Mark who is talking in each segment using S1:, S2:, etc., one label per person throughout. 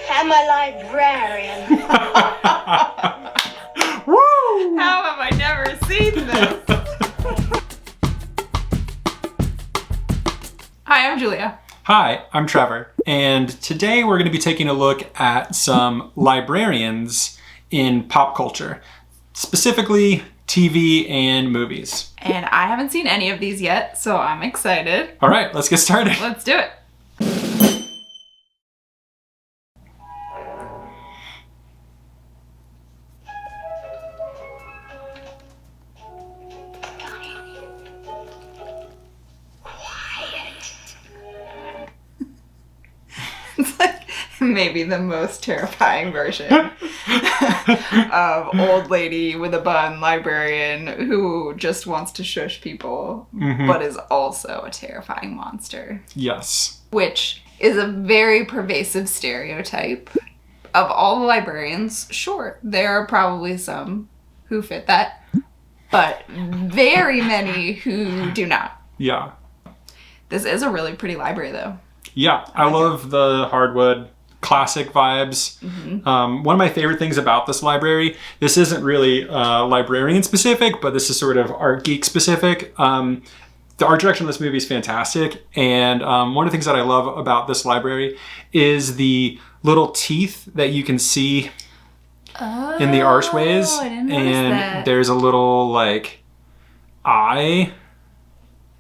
S1: I'm a librarian.
S2: Woo! How have I never seen this? Hi, I'm Julia.
S3: Hi, I'm Trevor, and today we're going to be taking a look at some librarians in pop culture, specifically TV and movies.
S2: And I haven't seen any of these yet, so I'm excited.
S3: All right, let's get started.
S2: Let's do it. It's like maybe the most terrifying version of old lady with a bun librarian who just wants to shush people, but is also a terrifying monster.
S3: Yes.
S2: Which is a very pervasive stereotype of all the librarians. Sure, there are probably some who fit that, but very many who do not.
S3: Yeah.
S2: This is a really pretty library, though.
S3: Yeah, I love the hardwood classic vibes. One of my favorite things about this library, this isn't really librarian specific, but this is sort of art geek specific. The art direction of this movie is fantastic. And one of the things that I love about this library is the little teeth that you can see in the archways.
S2: I didn't notice that.
S3: There's a little like eye.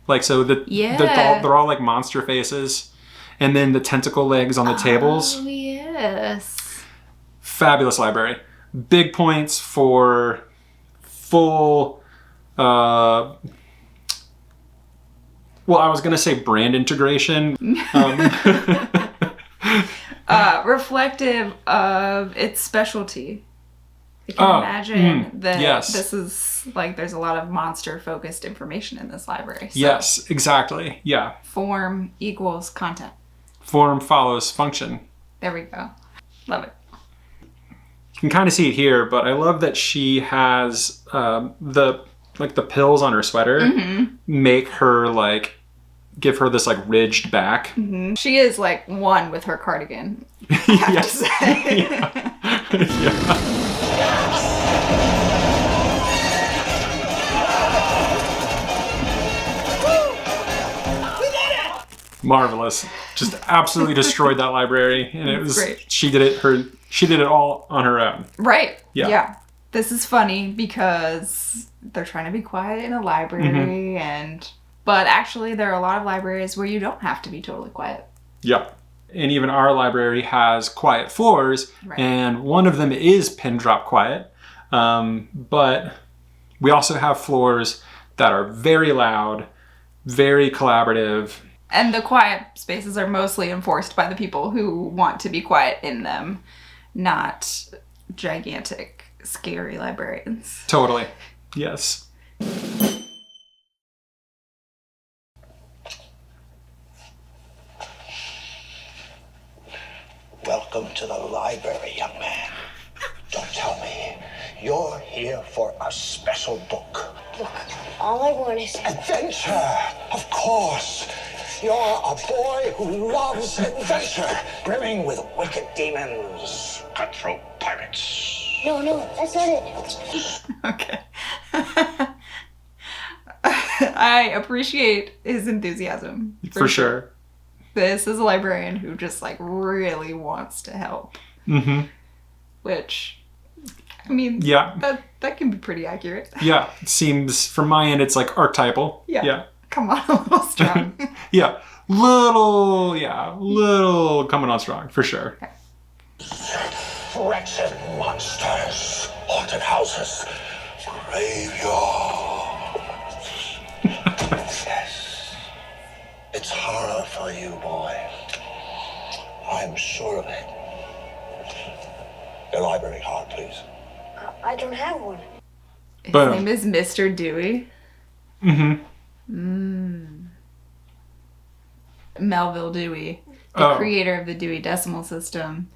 S3: Like, so they're all like monster faces. And then the tentacle legs on the tables.
S2: Oh, yes.
S3: Fabulous library. Big points for full, well, I was going to say brand integration.
S2: Reflective of its specialty. You can imagine that this is like, there's a lot of monster-focused information in this library. So
S3: yes, exactly. Yeah.
S2: Form equals content.
S3: Form follows function.
S2: There we go. Love it.
S3: You can kind of see it here, but I love that she has the pills on her sweater make her give her this ridged back.
S2: She is like one with her cardigan.
S3: Yes. Yeah. Marvelous. Just absolutely destroyed that library, and it was great. She did it all on her own.
S2: Right.
S3: Yeah.
S2: This is funny because they're trying to be quiet in a library but actually there are a lot of libraries where you don't have to be totally quiet.
S3: Yeah. And even our library has quiet floors, and one of them is pin drop quiet. But we also have floors that are very loud, very collaborative.
S2: And the quiet spaces are mostly enforced by the people who want to be quiet in them, not gigantic, scary librarians.
S3: Totally. Yes.
S4: Welcome to the library, young man. Don't tell me you're here for a special book.
S1: Look, all I want is
S4: Adventure, of course. You're a boy who loves adventure, brimming with wicked demons, cutthroat pirates.
S1: No, that's not it.
S2: Okay. I appreciate his enthusiasm.
S3: For sure.
S2: This is a librarian who just really wants to help. Which, I mean, that can be pretty accurate.
S3: Yeah, it seems from my end it's archetypal.
S2: Yeah. Come on, a little strong.
S3: Yeah, little coming on strong for sure.
S2: Okay.
S4: Wretched monsters, haunted houses, graveyards. Yes, it's horror for you, boy. I'm sure of it. Your library card, please.
S1: I don't have one.
S2: His name is Mr. Dewey. Melville Dewey, the creator of the Dewey Decimal System,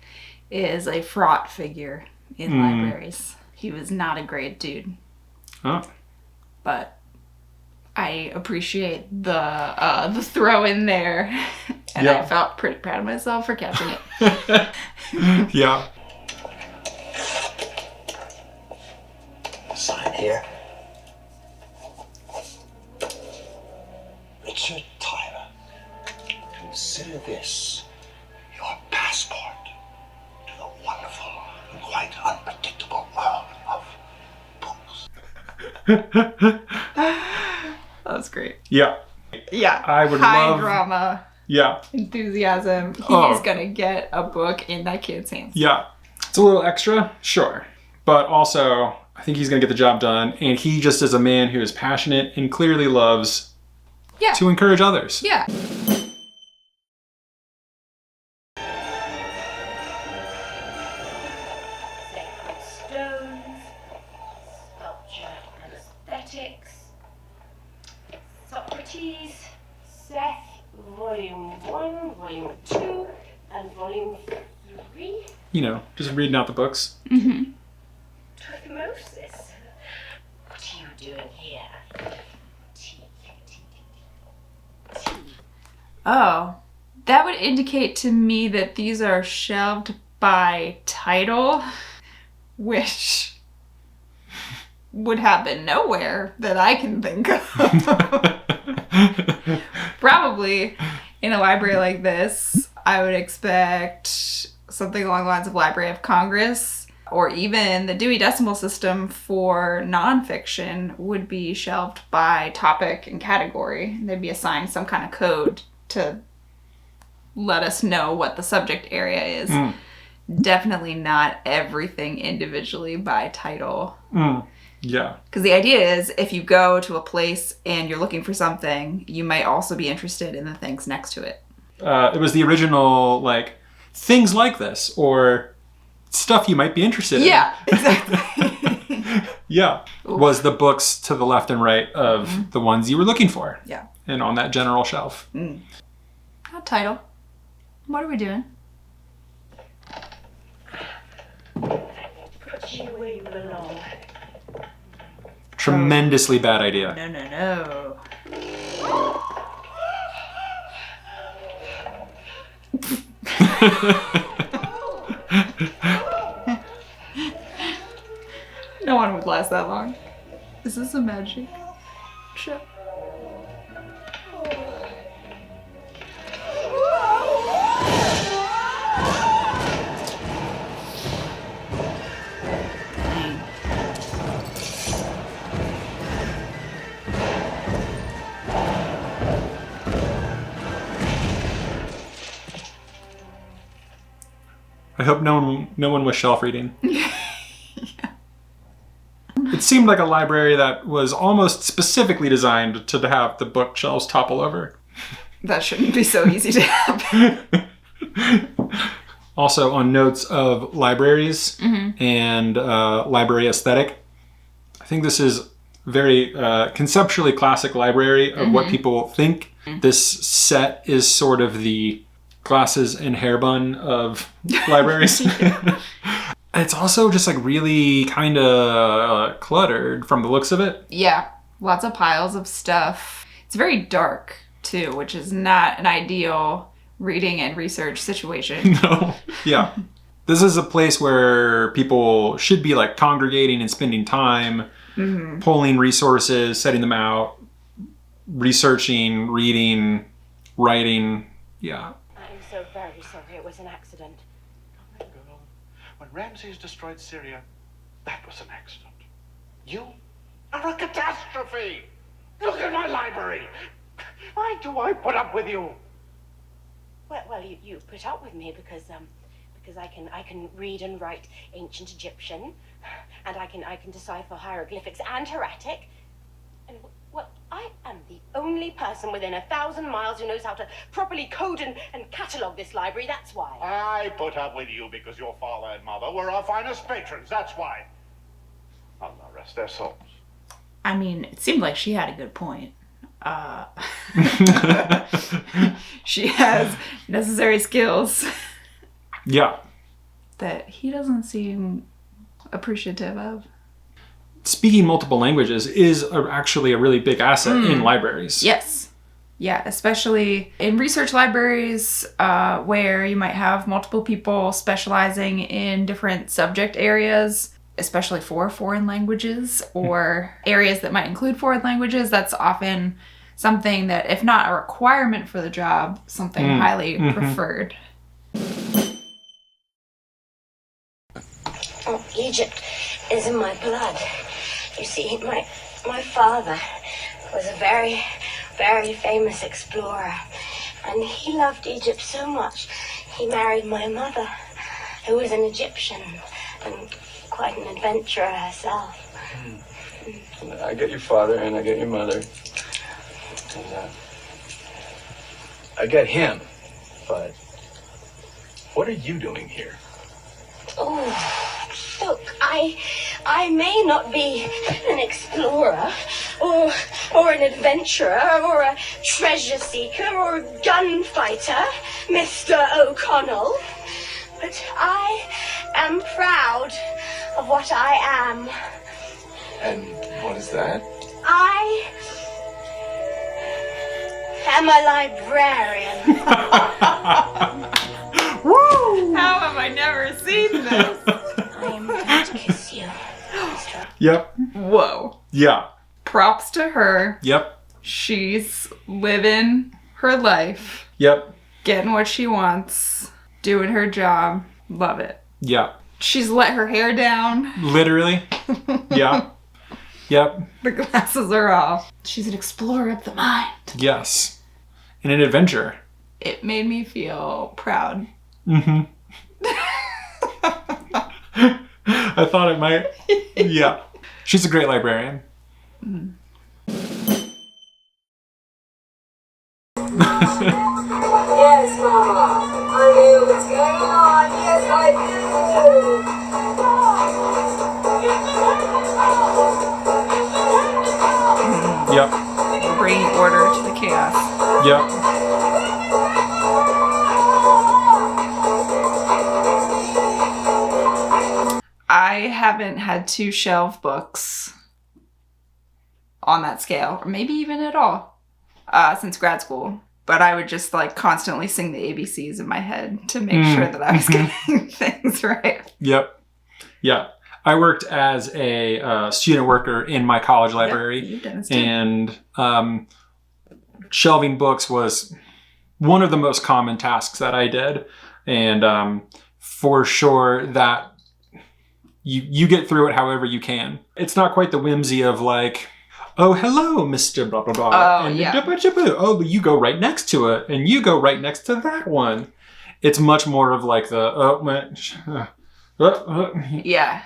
S2: is a fraught figure in libraries. He was not a great dude. But I appreciate the throw in there And I felt pretty proud of myself for catching it.
S3: Yeah.
S4: Sign here. Richard Tyler, consider this your passport to the wonderful and quite unpredictable world of books.
S2: That was great.
S3: Yeah.
S2: Yeah.
S3: I would
S2: High
S3: love-
S2: drama,
S3: Yeah.
S2: enthusiasm. He
S3: Oh.
S2: is going to get a book in that kid's hands.
S3: Yeah. It's a little extra, sure. But also, I think he's going to get the job done. And he just is a man who is passionate and clearly loves
S2: Yeah.
S3: to encourage others.
S2: Yeah.
S5: Stones, sculpture and aesthetics, Socrates, Seth, Volume 1, Volume 2, and Volume 3.
S3: You know, just reading out the books.
S5: Tutmosis. What are you doing here? Tea.
S2: Oh, that would indicate to me that these are shelved by title, which would happen nowhere that I can think of. Probably in a library like this, I would expect something along the lines of Library of Congress, or even the Dewey Decimal System for nonfiction would be shelved by topic and category. They'd be assigned some kind of code to let us know what the subject area is. Definitely not everything individually by title.
S3: Yeah.
S2: Because the idea is if you go to a place and you're looking for something, you might also be interested in the things next to it.
S3: It was the original, like, things like this, or stuff you might be interested in.
S2: Yeah, exactly.
S3: Yeah. Was the books to the left and right of the ones you were looking for.
S2: Yeah.
S3: And on that general shelf.
S2: Not title. What are we doing?
S5: Put you where you belong.
S3: Tremendously bad idea.
S2: No. No one would last that long. Is this a magic show?
S3: I hope no one was shelf reading. It seemed like a library that was almost specifically designed to have the bookshelves topple over.
S2: That shouldn't be so easy to happen.
S3: Also, on notes of libraries and library aesthetic, I think this is very conceptually classic library of what people think. This set is sort of the glasses and hair bun of libraries. It's also just like really kind of cluttered from the looks of it.
S2: Yeah, lots of piles of stuff. It's very dark too, which is not an ideal reading and research situation.
S3: No. Yeah. This is a place where people should be like congregating and spending time, pulling resources, setting them out, researching, reading, writing. Yeah.
S5: I'm so very sorry it was an accident.
S4: Girl, when Ramses destroyed Syria, that was an accident. You are a catastrophe. Look at my library. Why do I put up with you?
S5: Well, you put up with me because I can read and write ancient Egyptian, and I can decipher hieroglyphics and hieratic, and well, I am the only person within 1,000 miles who knows how to properly code and catalogue this library. That's why.
S4: I put up with you because your father and mother were our finest patrons. That's why. Allah rest their souls.
S2: I mean, it seemed like she had a good point. She has necessary skills
S3: Yeah.
S2: that he doesn't seem appreciative of.
S3: Speaking multiple languages is actually a really big asset in libraries.
S2: Yes. Yeah, especially in research libraries where you might have multiple people specializing in different subject areas, especially for foreign languages or areas that might include foreign languages. That's often something that, if not a requirement for the job, something highly preferred.
S1: Oh, Egypt is in my blood. You see, my father was a very, very famous explorer, and he loved Egypt so much, he married my mother, who was an Egyptian and quite an adventurer herself.
S6: I get your father and I get your mother. And, I get him, but what are you doing here?
S1: Oh, look, I may not be an explorer or an adventurer or a treasure seeker or a gunfighter, Mr. O'Connell, but I am proud of what I am.
S6: And what is that?
S1: I am a librarian.
S3: Woo!
S2: How have I never seen this?
S1: I am going to kiss you.
S3: Yep.
S2: Whoa.
S3: Yeah.
S2: Props to her.
S3: Yep.
S2: She's living her life,
S3: Yep.
S2: getting what she wants, doing her job. Love it.
S3: Yeah.
S2: She's let her hair down.
S3: Literally. Yeah. Yep.
S2: The glasses are off. She's an explorer of the mind.
S3: Yes. And an adventure.
S2: It made me feel proud.
S3: Mm-hmm. I thought it might. Yeah. She's a great librarian.
S7: Yes, Mama. I knew what's going on. Yes, I do.
S3: Yep.
S2: We're bringing order to the chaos.
S3: Yep.
S2: I haven't had to shelve books on that scale, or maybe even at all, since grad school. But I would just like constantly sing the ABCs in my head to make sure that I was getting things right.
S3: Yep. Yeah. I worked as a student worker in my college library,
S2: you've done this too.
S3: and shelving books was one of the most common tasks that I did. And for sure that you get through it however you can. It's not quite the whimsy of like, oh, hello, Mr. blah, blah, blah.
S2: Oh,
S3: and
S2: yeah.
S3: Oh, you go right next to it, and you go right next to that one. It's much more of like the,
S2: Yeah.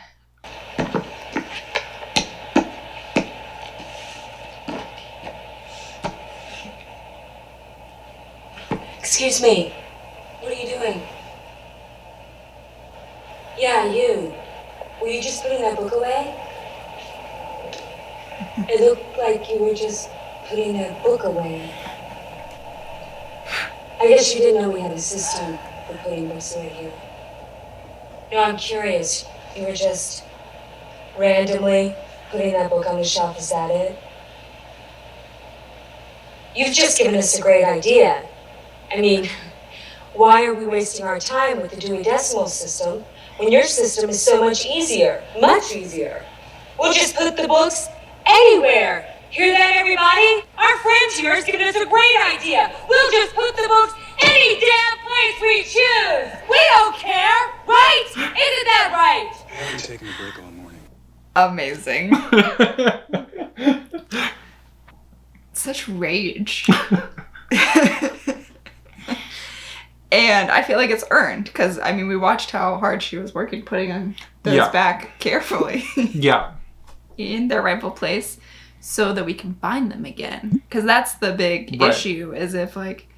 S7: Excuse me. What are you doing? Yeah, you. Were you just putting that book away? It looked like you were just putting that book away. I guess you didn't know we had a system for putting books away here. No, I'm curious. You were just randomly putting that book on the shelf, is that it? You've just given us a great idea. I mean, why are we wasting our time with the Dewey Decimal System when your system is so much easier, much easier? We'll just put the books anywhere. Hear that, everybody? Our friend here has given us a great idea. We'll just put the books any damn place we choose. We don't care, right? Isn't that right?
S6: I've been taking a break all morning.
S2: Amazing. Such rage. And I feel like it's earned because, I mean, we watched how hard she was working putting those back carefully
S3: yeah.
S2: in their rightful place so that we can find them again. Because that's the big issue, is if, like,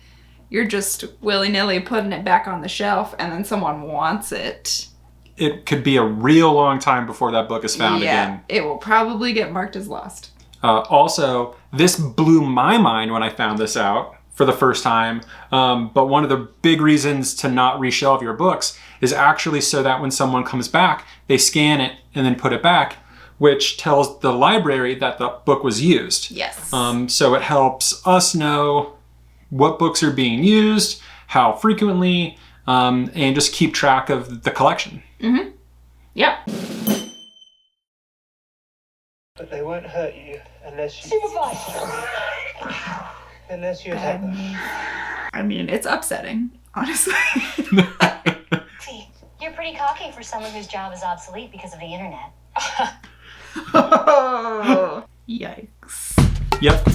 S2: you're just willy-nilly putting it back on the shelf and then someone wants it.
S3: It could be a real long time before that book is found again.
S2: It will probably get marked as lost.
S3: Also, this blew my mind when I found this out for the first time. But one of the big reasons to not reshelve your books is actually so that when someone comes back, they scan it and then put it back, which tells the library that the book was used.
S2: Yes.
S3: So it helps us know what books are being used, how frequently, and just keep track of the collection.
S2: Mm-hmm. Yep.
S8: But they won't hurt you unless you attack them.
S2: I mean, it's upsetting, honestly.
S9: See, you're pretty cocky for someone whose job is obsolete because of the internet.
S2: Oh, yikes.
S3: Yep.